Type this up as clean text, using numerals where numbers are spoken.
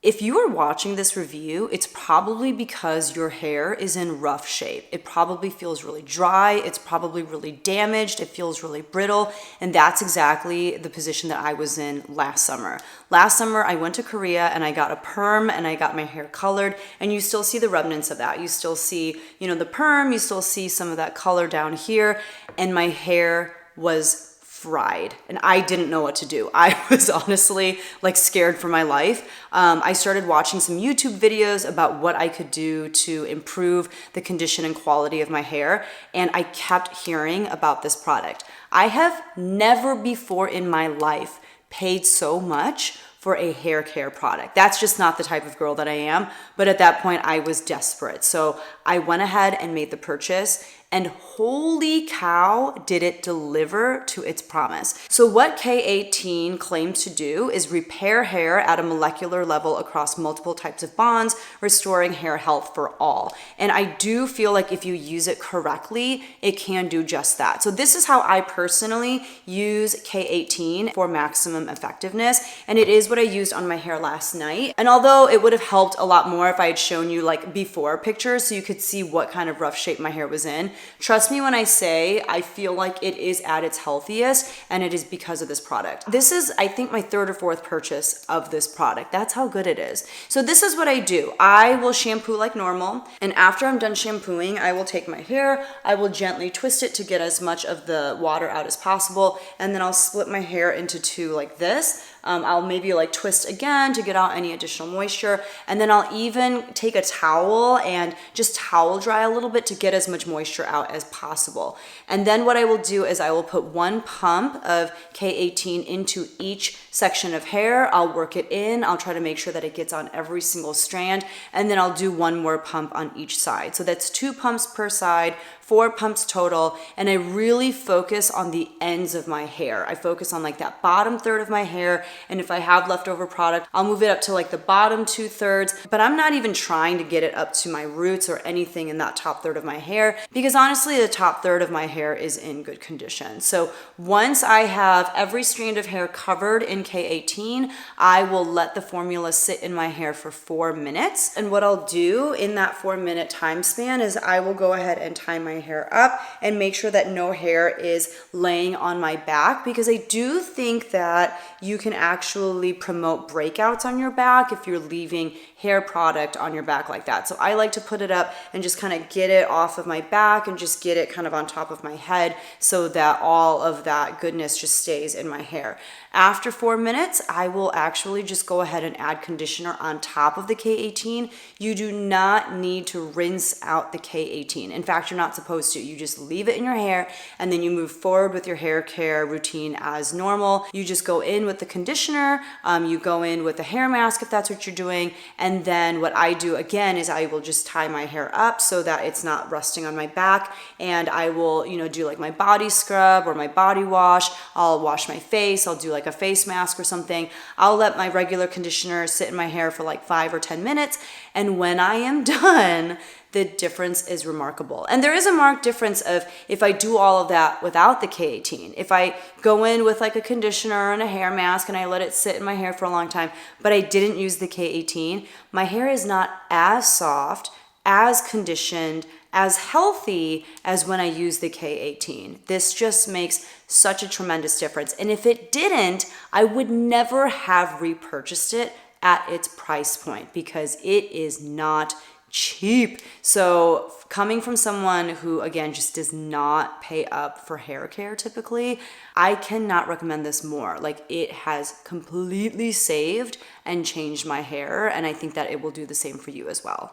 If you are watching this review, it's probably because your hair is in rough shape. It probably feels really dry. It's probably really damaged. It feels really brittle. And that's exactly the position that I was in last summer. Last summer, I went to Korea and I got a perm and I got my hair colored. And you still see the remnants of that. You still see, the perm. You still see some of that color down here. And my hair was fried and I didn't know what to do. I was honestly scared for my life. I started watching some YouTube videos about what I could do to improve the condition and quality of my hair, and I kept hearing about this product. I have never before in my life paid so much for a hair care product. That's just not the type of girl that I am, but at that point I was desperate. So I went ahead and made the purchase, and holy cow, did it deliver to its promise. So what K18 claims to do is repair hair at a molecular level across multiple types of bonds, restoring hair health for all. And I do feel like if you use it correctly, it can do just that. So this is how I personally use K18 for maximum effectiveness. And it is what I used on my hair last night. And although it would have helped a lot more if I had shown you before pictures so you could see what kind of rough shape my hair was in, trust me when I say I feel like it is at its healthiest, and it is because of this product. This is, I think, my third or fourth purchase of this product. That's how good it is. So this is what I do. I will shampoo like normal, and after I'm done shampooing, I will take my hair, I will gently twist it to get as much of the water out as possible, and then I'll split my hair into two like this. I'll maybe twist again to get out any additional moisture, and then I'll even take a towel and just towel dry a little bit to get as much moisture out as possible. And then what I will do is I will put one pump of K18 into each section of hair. I'll work it in. I'll try to make sure that it gets on every single strand, and then I'll do one more pump on each side. So that's 2 pumps per side, 4 pumps total, and I really focus on the ends of my hair. I focus on that bottom third of my hair, and if I have leftover product, I'll move it up to the bottom 2/3, but I'm not even trying to get it up to my roots or anything in that top third of my hair, because honestly, the top third of my hair is in good condition. So once I have every strand of hair covered in K18, I will let the formula sit in my hair for 4 minutes. And what I'll do in that 4-minute time span is I will go ahead and tie my hair up and make sure that no hair is laying on my back, because I do think that you can actually promote breakouts on your back if you're leaving hair product on your back like that. So I like to put it up and just kind of get it off of my back and just get it kind of on top of my head so that all of that goodness just stays in my hair. After 4 minutes, I will actually just go ahead and add conditioner on top of the K18. You do not need to rinse out the K18. In fact, you're not supposed to. You just leave it in your hair and then you move forward with your hair care routine as normal. You just go in with the conditioner, you go in with the hair mask if that's what you're doing, and then what I do again is I will just tie my hair up so that it's not resting on my back, and I will, do my body scrub or my body wash. I'll wash my face. I'll do a face mask or something. I'll let my regular conditioner sit in my hair for 5 or 10 minutes. And when I am done, the difference is remarkable. And there is a marked difference of if I do all of that without the K18. If I go in with a conditioner and a hair mask and I let it sit in my hair for a long time, but I didn't use the K18, my hair is not as soft, as conditioned, as healthy as when I use the K18. This just makes such a tremendous difference. And if it didn't, I would never have repurchased it at its price point, because it is not cheap. So coming from someone who, again, just does not pay up for hair care typically, I cannot recommend this more. It has completely saved and changed my hair, and I think that it will do the same for you as well.